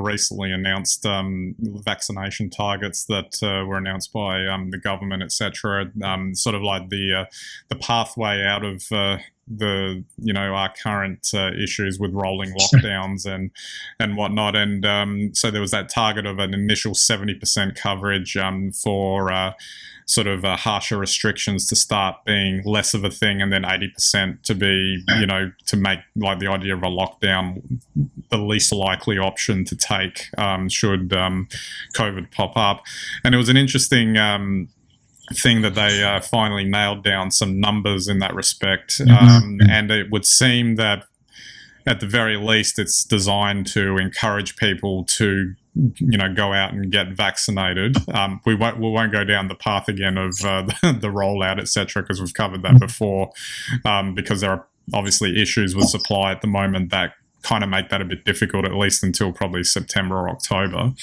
recently announced vaccination targets that were announced by the government, etc. Sort of like the pathway out of our current issues with rolling lockdowns and whatnot, and so there was that target of an initial 70% coverage for sort of harsher restrictions to start being less of a thing, and then 80% to be, to make like the idea of a lockdown the least likely option to take should COVID pop up. And it was an interesting thing that they finally nailed down some numbers in that respect, and it would seem that at the very least it's designed to encourage people to go out and get vaccinated. We won't go down the path again of the rollout, etc., because we've covered that before, because there are obviously issues with supply at the moment that kind of make that a bit difficult, at least until probably September or October.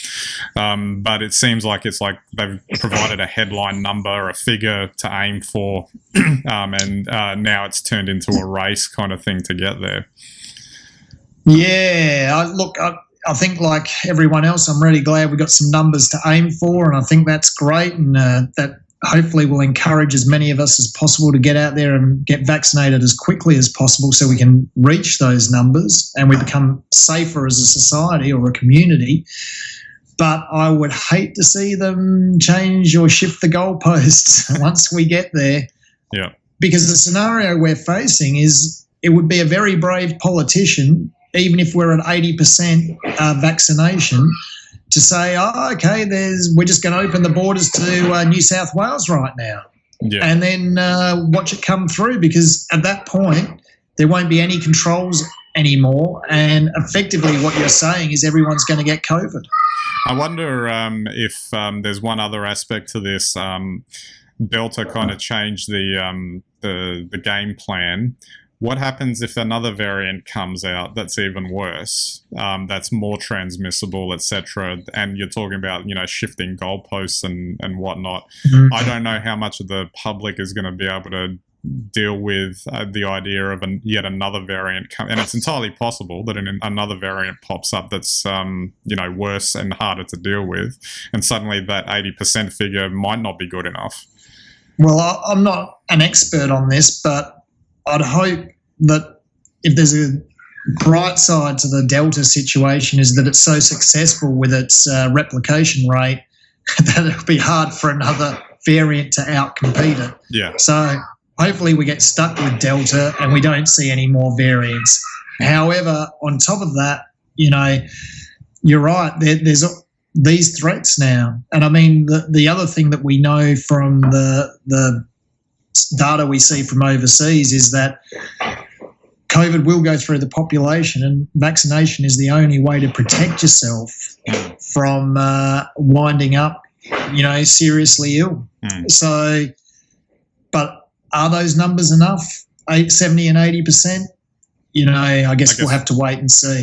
But it seems like they've provided a headline number, a figure to aim for, and now it's turned into a race kind of thing to get there. Yeah, I think like everyone else, I'm really glad we got some numbers to aim for, and I think that's great, and that hopefully will encourage as many of us as possible to get out there and get vaccinated as quickly as possible so we can reach those numbers and we become safer as a society or a community. But I would hate to see them change or shift the goalposts once we get there. Yeah. Because the scenario we're facing is it would be a very brave politician, even if we're at 80% vaccination, to say, okay, we're just going to open the borders to New South Wales right now, and then watch it come through, because at that point there won't be any controls anymore, and effectively what you're saying is everyone's going to get COVID. I wonder if there's one other aspect to this. Delta kind of changed the game plan. What happens if another variant comes out that's even worse, that's more transmissible, etc.? And you're talking about, shifting goalposts and whatnot. Mm-hmm. I don't know how much of the public is going to be able to deal with the idea of yet another variant and it's entirely possible that another variant pops up that's worse and harder to deal with, and suddenly that 80% figure might not be good enough. Well, I'm not an expert on this, but I'd hope that if there's a bright side to the Delta situation is that it's so successful with its replication rate that it'll be hard for another variant to outcompete it. Yeah. So hopefully we get stuck with Delta and we don't see any more variants. However, on top of that, you're right, there's these threats now. And I mean, the other thing that we know from the data we see from overseas is that COVID will go through the population, and vaccination is the only way to protect yourself from winding up, seriously ill. So, but are those numbers enough? 70 and 80%? I guess we'll have to wait and see.